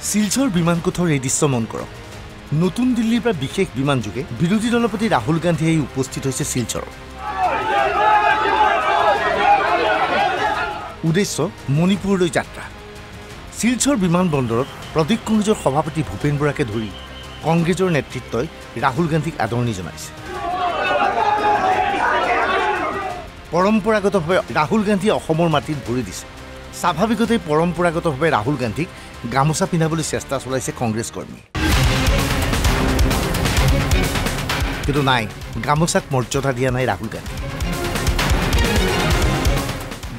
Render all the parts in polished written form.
শিলচৰ বিমানকোঠৰ এই দৃশ্য মন কৰক। নতুন দিল্লীৰ পৰা বিশেষ বিমান যোগে বিৰোধী দলপতি ৰাহুল গান্ধী উপস্থিত হৈছে শিলচৰত। উদ্দেশ্য মণিপুৰলৈ যাত্ৰা। শিলচৰ বিমানবন্দৰত প্ৰদেশ কংগ্ৰেছৰ সভাপতি ভূপেন বৰাকে ধৰি কংগ্ৰেছৰ নেতৃত্বই ৰাহুল গান্ধীক আদৰণি জনাইছে। পৰম্পৰাগতভাৱে ৰাহুল গান্ধীয়ে অসমৰ মাটিত ভৰি দিছে। স্বাভাৱিকতে পৰম্পৰাগতভাৱে ৰাহুল গান্ধীক গামোচা পিন্ধাবলৈ চেষ্টা চলাইছে কংগ্ৰেছ কৰ্মী। কিন্তু নাই, গামোচাক মৰ্যাদা দিয়া নাই ৰাহুল গান্ধী।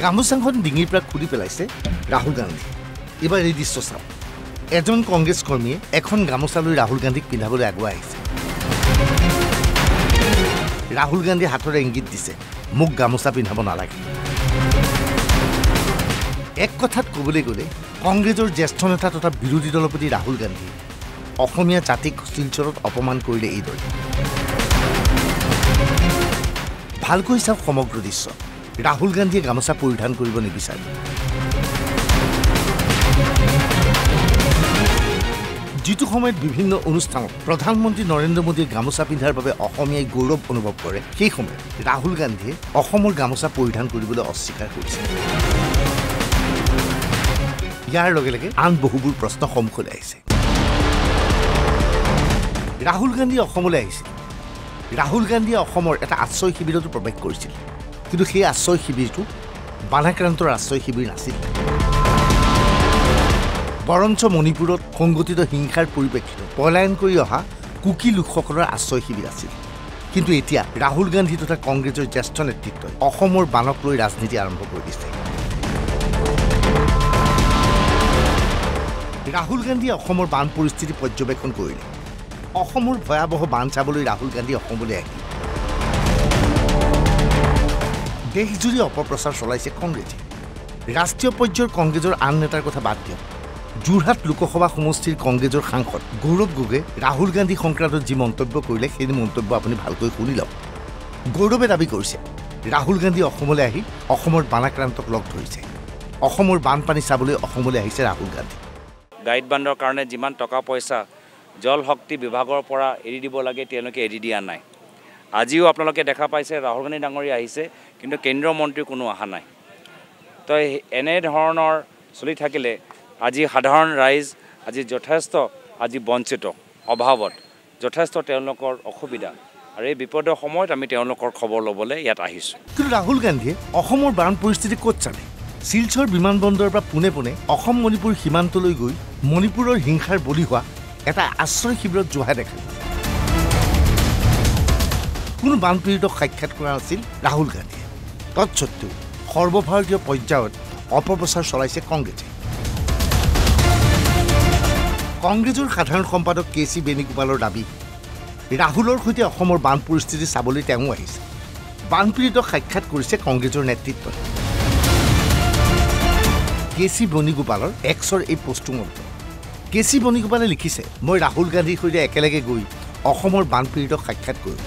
গামোচাখন ডিঙিৰ পৰা খুলি পেলাইছে ৰাহুল গান্ধী। এইবাৰ এই দৃশ্য চাওক, এজন কংগ্ৰেছ কৰ্মীয়ে এখন গামোচা লৈ ৰাহুল গান্ধীক পিন্ধাবলৈ আগুৱাই আহিছে। ৰাহুল গান্ধীয়ে হাতৰে ইংগিত দিছে, মোক গামোচা পিন্ধাব নালাগে। এক কথাত ক'বলৈ গ'লে কংগ্ৰেছৰ জ্যেষ্ঠ নেতা তথা বিৰোধী দলপতি ৰাহুল গান্ধী অসমীয়া জাতিক শিলচৰত অপমান কৰিলে এইদৰে। ভালকৈ চাওক সমগ্ৰ দৃশ্য। ৰাহুল গান্ধীয়ে গামোচা পৰিধান কৰিব নিবিচাৰে। যিটো সময়ত বিভিন্ন অনুষ্ঠানত প্ৰধানমন্ত্ৰী নৰেন্দ্ৰ মোদীয়ে গামোচা পিন্ধাৰ বাবে অসমীয়াই গৌৰৱ অনুভৱ কৰে, সেই সময়ত ৰাহুল গান্ধীয়ে অসমৰ গামোচা পৰিধান কৰিবলৈ অস্বীকাৰ কৰিছে। ইয়াৰ লগে লগে আন বহুবোৰ প্ৰশ্ন সন্মুখলৈ আহিছে। ৰাহুল গান্ধী অসমলৈ আহিছিল। ৰাহুল গান্ধীয়ে অসমৰ এটা আশ্ৰয় শিবিৰতো প্ৰৱেশ কৰিছিল, কিন্তু সেই আশ্ৰয় শিবিৰটো বানাক্ৰান্তৰ আশ্ৰয় শিবিৰ নাছিল। বৰঞ্চ মণিপুৰত সংঘটিত হিংসাৰ পৰিপ্ৰেক্ষিতত পলায়ন কৰি অহা কুকি লোকসকলৰ আশ্ৰয় শিবিৰ আছিল। কিন্তু এতিয়া ৰাহুল গান্ধী তথা কংগ্ৰেছৰ জ্যেষ্ঠ নেতৃত্বই অসমৰ বানক লৈ ৰাজনীতি আৰম্ভ কৰি দিছে। ৰাহুল গান্ধীয়ে অসমৰ বান পৰিস্থিতি পৰ্যবেক্ষণ কৰিলে। অসমৰ ভয়াৱহ বান চাবলৈ ৰাহুল গান্ধী অসমলৈ আহিল। দেশজুৰি অপপ্ৰচাৰ চলাইছে কংগ্ৰেছে। ৰাষ্ট্ৰীয় পৰ্যায়ৰ কংগ্ৰেছৰ আন নেতাৰ কথা বাদ দিয়ক, যোৰহাট লোকসভা সমষ্টিৰ কংগ্ৰেছৰ সাংসদ গৌৰৱ গগৈয়ে ৰাহুল গান্ধী সংক্ৰান্তত যি মন্তব্য কৰিলে সেই মন্তব্য আপুনি ভালকৈ শুনি লওক। গৌৰৱে দাবী কৰিছে, ৰাহুল গান্ধী অসমলৈ আহি অসমৰ বানাক্ৰান্তক লগ ধৰিছে। অসমৰ বানপানী চাবলৈ অসমলৈ আহিছে ৰাহুল গান্ধী। গাইড বান্ধৰ কাৰণে যিমান টকা পইচা জল শক্তি বিভাগৰ পৰা এৰি দিব লাগে তেওঁলোকে এৰি দিয়া নাই। আজিও আপোনালোকে দেখা পাইছে ৰাহুল গান্ধী ডাঙৰীয়া আহিছে, কিন্তু কেন্দ্ৰীয় মন্ত্ৰী কোনো অহা নাই। তো এনেধৰণৰ চলি থাকিলে আজি সাধাৰণ ৰাইজ আজি যথেষ্ট বঞ্চিত, অভাৱত যথেষ্ট তেওঁলোকৰ অসুবিধা, আৰু এই বিপদৰ সময়ত আমি তেওঁলোকৰ খবৰ ল'বলৈ ইয়াত আহিছোঁ। কিন্তু ৰাহুল গান্ধীয়ে অসমৰ বান পৰিস্থিতি ক'ত চালে? শিলচৰ বিমানবন্দৰৰ পৰা পোনে পোনে অসম মণিপুৰ সীমান্তলৈ গৈ মণিপুৰৰ হিংসাৰ বলি হোৱা এটা আশ্ৰয় শিবিৰত যোৱাহে দেখা গ'ল। কোনো বানপীড়িতক সাক্ষাৎ কৰা নাছিল ৰাহুল গান্ধীয়ে। তৎসত্ত্বেও সৰ্বভাৰতীয় পৰ্যায়ত অপপ্ৰচাৰ চলাইছে কংগ্ৰেছে। কংগ্ৰেছৰ সাধাৰণ সম্পাদক কেচি বেণুগোপালৰ দাবী, ৰাহুলৰ সৈতে অসমৰ বান পৰিস্থিতি চাবলৈ তেওঁ আহিছে। বানপীড়িতক সাক্ষাৎ কৰিছে কংগ্ৰেছৰ নেতৃত্বই। কেচি বেণুগোপালৰ এক্সৰ এই পোষ্টটো মন্ত্ৰ। কেচি বেণুগোপালে লিখিছে, মই ৰাহুল গান্ধীৰ সৈতে একেলগে গৈ অসমৰ বানপীড়িতক সাক্ষাৎ কৰোঁ।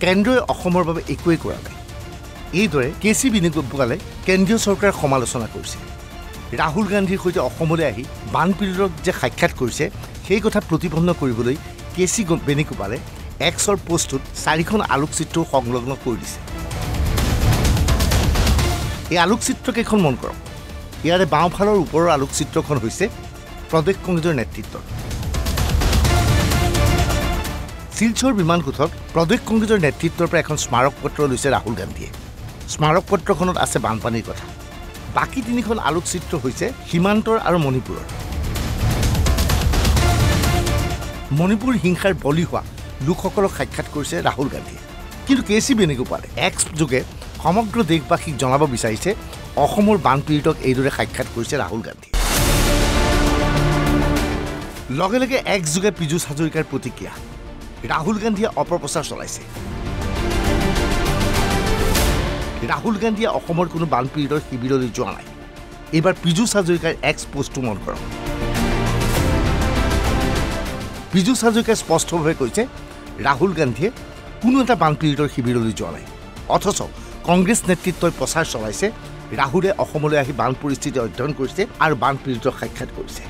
কেন্দ্ৰই অসমৰ বাবে একোৱেই কৰা নাই। এইদৰে কেচি বেণুগোপালে কেন্দ্ৰীয় চৰকাৰৰ সমালোচনা কৰিছে। ৰাহুল গান্ধীৰ সৈতে অসমলৈ আহি বানপীড়িতক যে সাক্ষাৎ কৰিছে সেই কথা প্ৰতিপন্ন কৰিবলৈ কেচি বেণুগোপালে এক্সৰ পোষ্টটোত 4খন আলোকচিত্ৰও সংলগ্ন কৰি দিছে। এই আলোকচিত্ৰকেইখন মন কৰক। ইয়াৰে বাওঁফালৰ ওপৰৰ আলোকচিত্ৰখন হৈছে প্ৰদেশ কংগ্ৰেছৰ নেতৃত্বৰ। শিলচৰ বিমানকোঠত প্ৰদেশ কংগ্ৰেছৰ নেতৃত্বৰ পৰা এখন স্মাৰক পত্ৰ লৈছে ৰাহুল গান্ধীয়ে। স্মাৰক পত্ৰখনত আছে বানপানীৰ কথা। বাকী 3খন আলোকচিত্ৰ হৈছে সীমান্তৰ আৰু মণিপুৰৰ। মণিপুৰ হিংসাৰ বলি হোৱা লোকসকলক সাক্ষাৎ কৰিছে ৰাহুল গান্ধীয়ে। কিন্তু কেচি বেণুগোপালে এক্স যোগে সমগ্ৰ দেশবাসীক জনাব বিচাৰিছে অসমৰ বানপীড়িতক এইদৰে সাক্ষাৎ কৰিছে ৰাহুল গান্ধী। লগে লগে এক্স যোগে পীযুষ হাজৰিকাৰ প্ৰতিক্ৰিয়া, ৰাহুল গান্ধীয়ে অপপ্ৰচাৰ চলাইছে। ৰাহুল গান্ধীয়ে অসমৰ কোনো বানপীড়িতৰ শিবিৰলৈ যোৱা নাই। এইবাৰ পীযুষ হাজৰিকাৰ এক্স পোষ্টটো মন কৰক। পীযুষ হাজৰিকাই স্পষ্টভাৱে কৈছে, ৰাহুল গান্ধীয়ে কোনো এটা বানপীড়িতৰ শিবিৰলৈ যোৱা নাই। অথচ কংগ্ৰেছ নেতৃত্বই প্ৰচাৰ চলাইছে ৰাহুলে অসমলৈ আহি বান পৰিস্থিতি অধ্যয়ন কৰিছে আৰু বান পীড়িতক সাক্ষাৎ কৰিছে।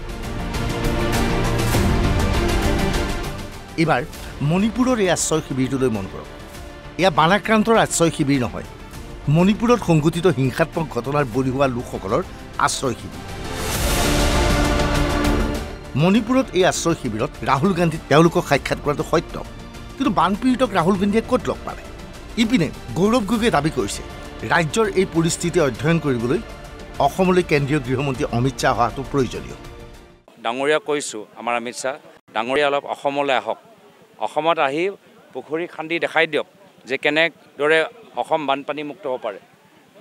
এইবাৰ মণিপুৰৰ এই আশ্ৰয় শিবিৰটোলৈ মন কৰক। এয়া বানাক্ৰান্তৰ আশ্ৰয় শিবিৰ নহয়, মণিপুৰত সংঘটিত হিংসাত্মক ঘটনাৰ বলি হোৱা লোকসকলৰ আশ্ৰয় শিবিৰ। মণিপুৰত এই আশ্ৰয় শিবিৰত ৰাহুল গান্ধী তেওঁলোকক সাক্ষাৎ কৰাটো সত্য, কিন্তু বানপীড়িতক ৰাহুল গান্ধীয়ে ক'ত লগ পালে? ইপিনে গৌৰৱ গগৈয়ে দাবী কৰিছে ৰাজ্যৰ এই পৰিস্থিতি অধ্যয়ন কৰিবলৈ অসমলৈ কেন্দ্ৰীয় গৃহমন্ত্ৰী অমিত শ্বাহ অহাটো প্ৰয়োজনীয়। ডাঙৰীয়া কৈছোঁ, আমাৰ অমিত শ্বাহ ডাঙৰীয়া অলপ অসমলৈ আহক, অসমত আহি পুখুৰী খান্দি দেখাই দিয়ক যে কেনেদৰে অসম বানপানী মুক্ত হ'ব পাৰে।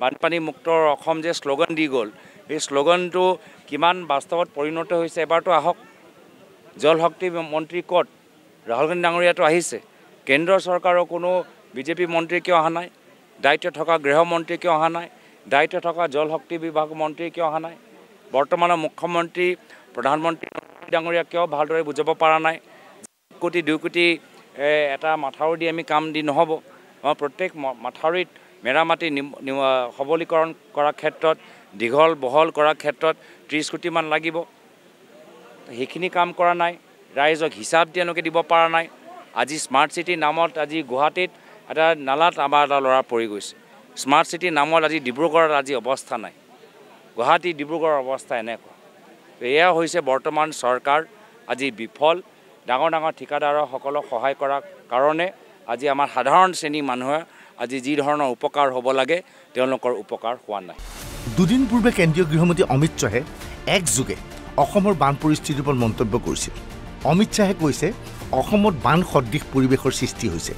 বানপানী মুক্তৰ অসম যে শ্লোগান দি গ'ল, এই শ্লোগানটো কিমান বাস্তৱত পৰিণত হৈছে এবাৰতো আহক। জল শক্তি মন্ত্ৰী ক'ত? ৰাহুল গান্ধী ডাঙৰীয়াটো আহিছে। কেন্দ্ৰ চৰকাৰৰ কোনো বিজেপি মন্ত্ৰী কিয় অহা নাই? দায়িত্ব থকা গৃহমন্ত্ৰী কিয় অহা নাই? দায়িত্ব থকা জল শক্তি বিভাগ মন্ত্ৰী কিয় অহা নাই? বৰ্তমানৰ মুখ্যমন্ত্ৰী প্ৰধানমন্ত্ৰী ডাঙৰীয়া কিয় ভালদৰে বুজাব পৰা নাই? 1 কোটি 2 কোটি এটা মাথাউৰি দি আমি কাম দি নহ'ব। প্ৰত্যেক মাথাউৰিত মেৰামতি সবলীকৰণ কৰাৰ ক্ষেত্ৰত, দীঘল বহল কৰাৰ ক্ষেত্ৰত 30 কোটিমান লাগিব। সেইখিনি কাম কৰা নাই। ৰাইজক হিচাপ তেওঁলোকে দিব পৰা নাই। আজি স্মাৰ্ট চিটি নামত আজি গুৱাহাটীত এটা নালাত আমাৰ এটা ল'ৰা পৰি গৈছে। স্মাৰ্ট চিটি নামত আজি ডিব্ৰুগড়ত আজি অৱস্থা নাই। গুৱাহাটী ডিব্ৰুগড়ৰ অৱস্থা এনেকুৱা। এয়া হৈছে বৰ্তমান চৰকাৰ আজি বিফল। ডাঙৰ ডাঙৰ ঠিকাদাৰসকলক সহায় কৰাৰ কাৰণে আজি আমাৰ সাধাৰণ শ্ৰেণীৰ মানুহে আজি যি ধৰণৰ উপকাৰ হ'ব লাগে তেওঁলোকৰ উপকাৰ হোৱা নাই। দুদিন পূৰ্বে কেন্দ্ৰীয় গৃহমন্ত্ৰী অমিত শ্বাহে একযোগে অসমৰ বান পৰিস্থিতিৰ ওপৰত মন্তব্য কৰিছিল। অমিত শ্বাহে কৈছে অসমত বান সদৃশ পৰিৱেশৰ সৃষ্টি হৈছে।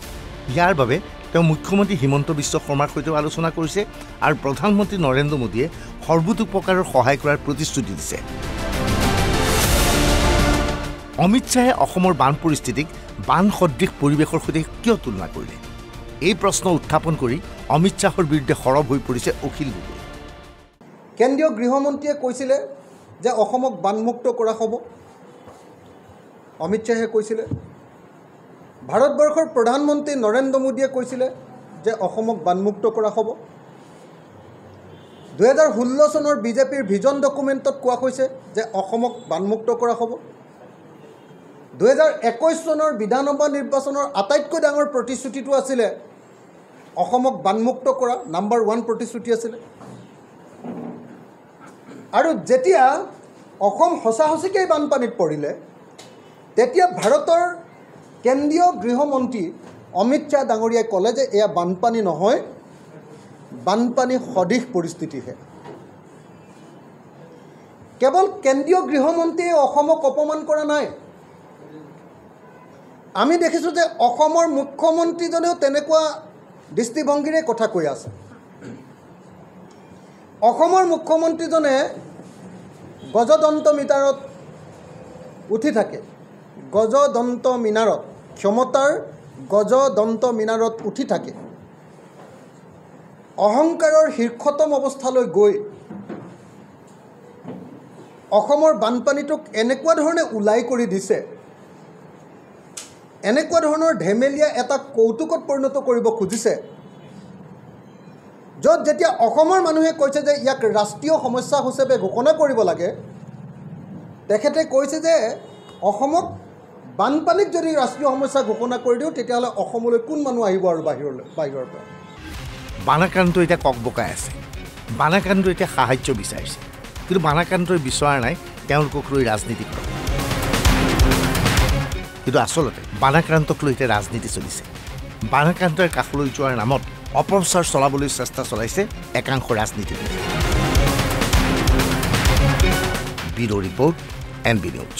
ইয়াৰ বাবে তেওঁ মুখ্যমন্ত্ৰী হিমন্ত বিশ্ব শৰ্মাৰ সৈতেও আলোচনা কৰিছে আৰু প্ৰধানমন্ত্ৰী নৰেন্দ্ৰ মোদীয়ে সৰ্বতোপ্ৰকাৰৰ সহায় কৰাৰ প্ৰতিশ্ৰুতি দিছে। অমিত শ্বাহে অসমৰ বান পৰিস্থিতিক বান সদৃশ পৰিৱেশৰ সৈতে কিয় তুলনা কৰিলে? এই প্ৰশ্ন উত্থাপন কৰি অমিত শ্বাহৰ বিৰুদ্ধে সৰব হৈ পৰিছে অখিল গগৈ। কেন্দ্ৰীয় গৃহমন্ত্ৰীয়ে কৈছিলে যে অসমক বানমুক্ত কৰা হ'ব। অমিত শ্বাহে কৈছিলে। ভাৰতবৰ্ষৰ প্ৰধানমন্ত্ৰী নৰেন্দ্ৰ মোদীয়ে কৈছিলে যে অসমক বানমুক্ত কৰা হ'ব। 2016 চনৰ বিজেপিৰ ভিজন ডকুমেণ্টত কোৱা হৈছে যে অসমক বানমুক্ত কৰা হ'ব। 2021 চনৰ বিধানসভা নিৰ্বাচনৰ আটাইতকৈ ডাঙৰ প্ৰতিশ্ৰুতিটো আছিলে অসমক বানমুক্ত কৰা, নাম্বাৰ 1 প্ৰতিশ্ৰুতি আছিলে। আৰু যেতিয়া অসম সঁচাসঁচিকেই বানপানীত পৰিলে তেতিয়া ভাৰতৰ কেন্দ্ৰীয় গৃহমন্ত্ৰী অমিত শ্বাহ ডাঙৰীয়াই ক'লে যে এয়া বানপানী নহয়, বানপানী সদৃশ পৰিস্থিতিহে। কেৱল কেন্দ্ৰীয় গৃহমন্ত্ৰীয়ে অসমক অপমান কৰা নাই। আমি দেখিছোঁ যে অসমৰ মুখ্যমন্ত্ৰীজনেও তেনেকুৱা দৃষ্টিভংগীৰে কথা কৈ আছে। অসমৰ মুখ্যমন্ত্ৰীজনে গজদন্ত মিটাৰত উঠি থাকে। গজদন্ত মিনাৰত, ক্ষমতাৰ গজদন্ত মিনাৰত উঠি থাকে। অহংকাৰৰ শীৰ্ষতম অৱস্থালৈ গৈ অসমৰ বানপানীটোক এনেকুৱা ধৰণে ওলাই কৰি দিছে, এনেকুৱা ধৰণৰ ধেমেলীয়া এটা কৌতুকত পৰিণত কৰিব খুজিছে, য'ত যেতিয়া অসমৰ মানুহে কৈছে যে ইয়াক ৰাষ্ট্ৰীয় সমস্যা হিচাপে ঘোষণা কৰিব লাগে, তেখেতে কৈছে যে অসমক বানপানীক যদি ৰাষ্ট্ৰীয় সমস্যা ঘোষণা কৰি দিওঁ তেতিয়াহ'লে অসমলৈ কোন মানুহ আহিব আৰু বাহিৰৰ পৰা। বানাক্ৰান্ত এতিয়া ককবকাই আছে। বানাক্ৰান্ত এতিয়া সাহায্য বিচাৰিছে, কিন্তু বানাক্ৰান্তই বিচৰা নাই তেওঁলোকক লৈ ৰাজনীতি কৰক। কিন্তু আচলতে বানাক্ৰান্তক লৈ এতিয়া ৰাজনীতি চলিছে। বানাক্ৰান্তৰ কাষলৈ যোৱাৰ নামত অপপ্ৰচাৰ চলাবলৈ চেষ্টা চলাইছে একাংশ ৰাজনীতিবিদে। Bureau' report, NB news.